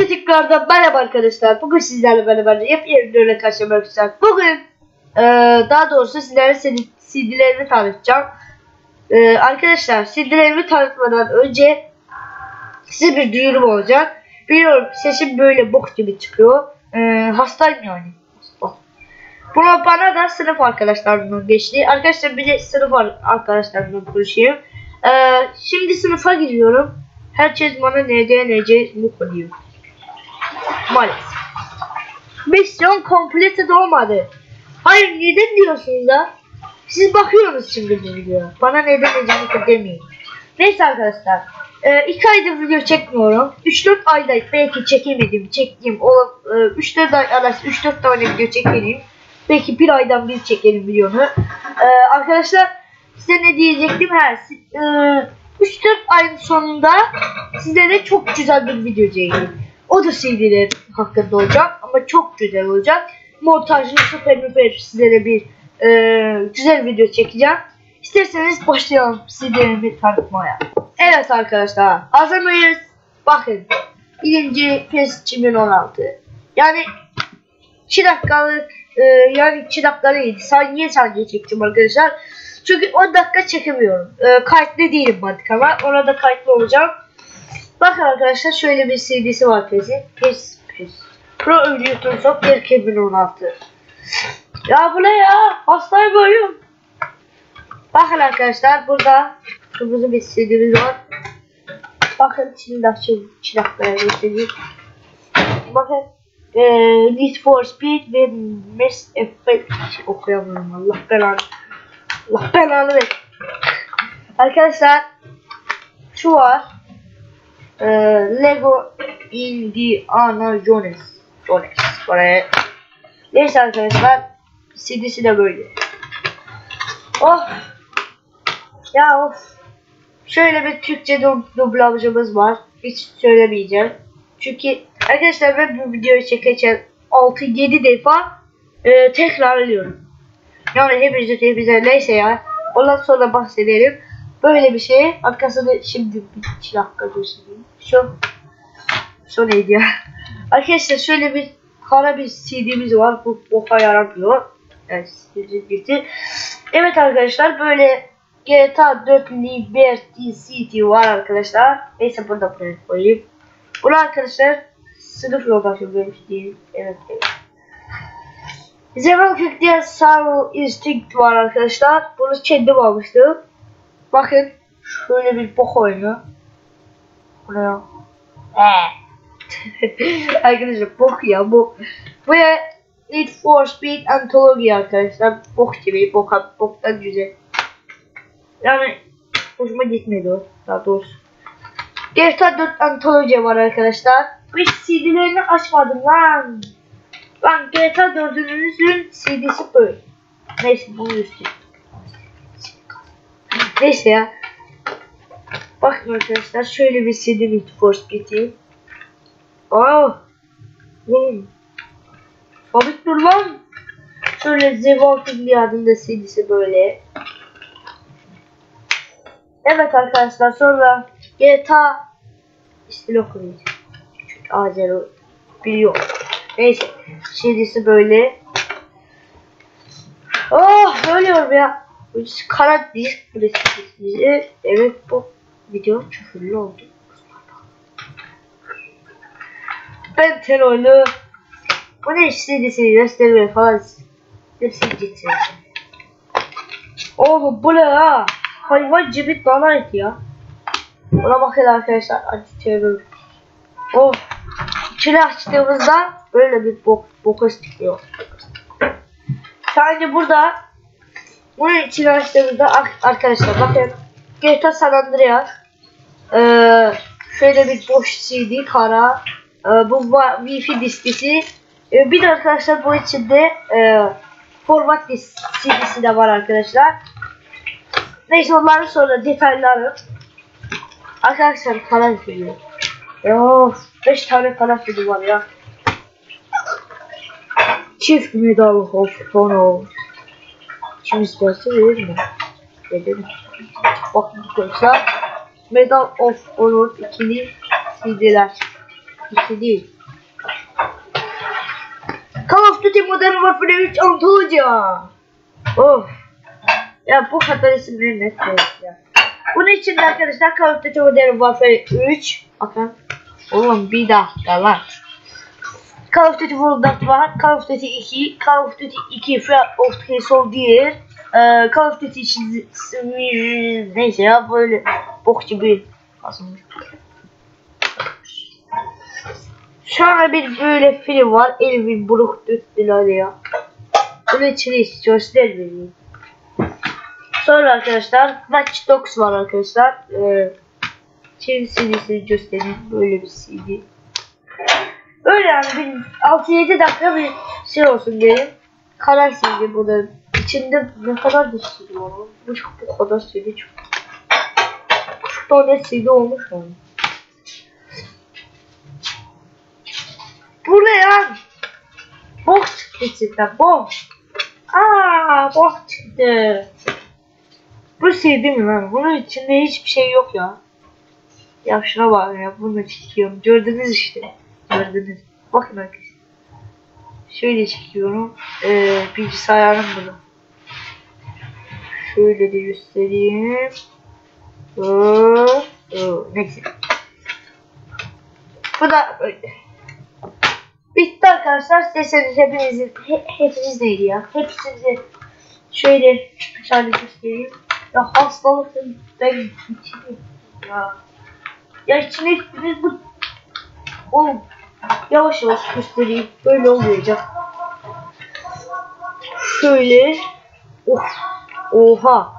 Herkese tekrardan merhaba arkadaşlar. Bugün sizlerle beraber yepyeni videoyla karşılamak istiyorum. Bugün daha doğrusu sizlere CD'lerimi tanıtacağım. Arkadaşlar CD'lerimi tanıtmadan önce size bir duyurum olacak. Biliyorum sesim böyle bok gibi çıkıyor. Hastayım yani. Bunu bana da sınıf arkadaşlarımdan geçti. Arkadaşlar bir de sınıf arkadaşlarımdan konuşayım. Şimdi sınıfa giriyorum. Herkes bana NC bu konuyu. Maalesef. Misyon completed olmadı. Hayır neden diyorsunuz da? Siz bakıyorsunuz şimdi bu videoya. Bana neden NC demeyin. Neyse arkadaşlar. 2 aydır video çekmiyorum. 3-4 ayda belki çektiğim 3-4 ay arası 3-4 tane video çekelim. Belki bir aydan bir çekelim videonu. Arkadaşlar size ne diyecektim? 3-4 ayın sonunda sizlere çok güzel bir video çekeceğim. O da CD'ler hakkında olacak ama çok güzel olacak. Montajlı süper sizlere bir güzel video çekeceğim. İsterseniz başlayalım CD'lerimi tanıtmaya. Evet arkadaşlar hazır mıyız? Bakın birinci PES 2016. Yani 2 dakikalık yani 2 dakikalık niye sadece çekeceğim arkadaşlar? Çünkü 10 dakika çekemiyorum. Kayıtlı değilim ama orada kayıtlı olacağım. Bakın arkadaşlar şöyle bir CD'si var PES Pro Evolution Soccer 2016. Ya bu ne ya? Hastayım oyun. Bakın arkadaşlar burada kırmızı bir CD'miz var. Bakın şimdi açayım 2 dakikaya göstereyim. Bakın Need for Speed ve Mass Effect okuyamıyorum Allah belanı ver. Arkadaşlar şu var. Lego Indiana Jones. Oraya. Neyse arkadaşlar CD'si de böyle. Oh. Ya of. Şöyle bir Türkçe dublajımız var. Hiç söylemeyeceğim. Çünkü arkadaşlar ben bu videoyu çekerken 6-7 defa tekrarlıyorum. Yani hepinize neyse ya. Ondan sonra bahsedelim. Böyle bir şey. Arkasını şimdi bir 2 dakika göstereyim. Şu neydi ya? Arkadaşlar şöyle bir kara bir CD'miz var. Bu boka yaramıyor. Evet gitti. Evet arkadaşlar böyle GTA 4 Liberty City var arkadaşlar. Neyse burada buraya koyayım. Bunu arkadaşlar sınıf yoldaşı böyle değil. Evet. Zeval 50 Survival Instinct var arkadaşlar. Bunu kendim almıştım. Bakın şöyle bir bok oyunu. Buraya. Arkadaşlar bok ya bu. Buraya Need for Speed Anthology arkadaşlar. Bok gibi boktan güzel. Yani hoşuma gitmedi o daha doğrusu. GTA 4 Anthology var arkadaşlar. Hiç CD'lerini açmadım lan. Lan GTA 4'ünüzün CD'si böyle. Neyse bunu üstü. Neyse ya. Bakın arkadaşlar şöyle bir CD Need for Speed'i. Oh. Fabrik dur lan. Şöyle The Walking Dead adında CD'si böyle. Evet arkadaşlar sonra GTA ismini okuyacağım. Çünkü A0 biliyor. Neyse CD'si böyle. Oh ölüyorum ya. Kara disk burası. Evet bu video küfürlü oldu. Ben terörlü. Bu ne CD'si göstermiyor falan. Hepsi gitti. Oğlum bu ne ya? Hayvan gibi bana et ya. Ona bakın arkadaşlar. Anti-terör. Oh. İçine açtığımızda böyle bir boka çıkıyor. Sadece burada bunun içine açtığımızda arkadaşlar bakın GTA San Andreas şöyle bir boş CD kara bu Wi-Fi diskisi bir de arkadaşlar bu içinde format CD'si de var arkadaşlar. Neyse onların sonra detayları arkadaşlar kalan film. Of 5 tane kalan film var ya. Çift Medal of Honor. Kim isterse verir mi? Verir. Bakın arkadaşlar Medal of Honor ikili CD'ler. İki değil. Call of Duty Modern Warfare 3 Antalya. Of. Ya bu kadar isimleri net ya. Bunun için de arkadaşlar Call of Duty Modern Warfare 3. Bakın. Oğlum bir dakika lan. Call of Duty World Cup var. Call of Duty 2. Call of Duty 2 Fire of the Soldier. Call of Duty neyse ya böyle bok gibi aslında. Sonra bir böyle film var. Elvin Brook Düttüler ya. Bunu içine göster vereyim. Sonra arkadaşlar Watch Dogs var arkadaşlar. Çin CD'sini göstereyim. Böyle bir CD. Öyle yani 6-7 dakika bir şey olsun diyelim. Karar CD bu da. İçinde ne kadar bir CD var? Bu kadar CD çok. 40 tane CD olmuş mu? Bu ne ya? Bok çıktı içinden, bok. Bok çıktı. Bu CD mi lan? Bunun içinde hiçbir şey yok ya. Ya şuna bak ya, bunu çekiyorum. Gördünüz işte. Gördünüz. Bakın arkadaşlar. Şöyle çekiyorum. Bilgisayarım bunu. Şöyle de göstereyim. Neyse. Bu da öyle. Bitti arkadaşlar. İsterseniz hepiniz neydi ya? Hepsinizi şöyle dışarıda göstereyim. Ya hastalıkın ben içine ya. Ya içine hepiniz bu. Oğlum yavaş yavaş göstereyim. Böyle olmayacak. Şöyle. Of. Oha.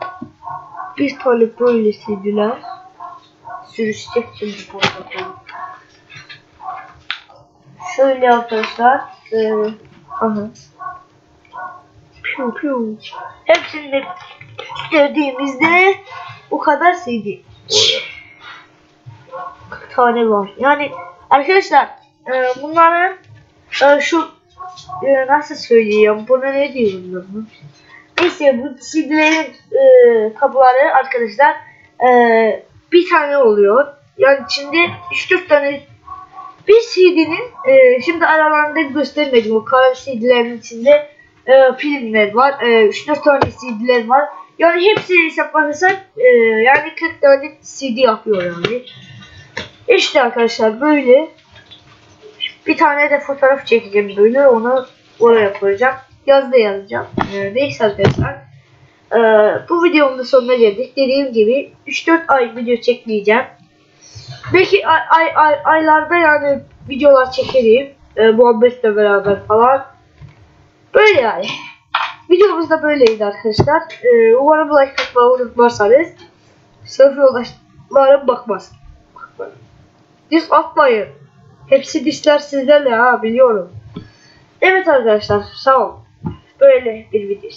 Bir tane böyle CD'ler. Sürüşecek şimdi burada. Şöyle arkadaşlar. Aha. Piu piu. Hepsini gösterdiğimizde bu kadar CD. 40 tane var. Yani arkadaşlar bunların şu nasıl söyleyeyim? Buna ne diyorum? Neyse bu CD'lerin kabloları arkadaşlar bir tane oluyor. Yani içinde 3-4 tane bir CD'nin şimdi aralarında göstermedim, o kara CD'lerin içinde filmler var. 3-4 tane CD'ler var. Yani hepsini hesaplarsak yani 40 tane CD yapıyor yani. İşte arkadaşlar böyle. Bir tane de fotoğraf çekeceğim böyle, onu oraya koyacağım. Yazda yazacağım. Neyse arkadaşlar. Bu videomun da sonuna geldik. Dediğim gibi 3-4 ay video çekmeyeceğim. Belki aylarda yani videolar çekerim. Muhabbetle beraber falan. Böyle yani. Videomuz da böyleydi arkadaşlar. Umarım like atmayı unutmazsanız. Sırf yoldaşlarım bakmaz. Diss atmayın. Hepsi dissler sizlerle ha, biliyorum. Evet arkadaşlar, sağ olun. Böyle bir video.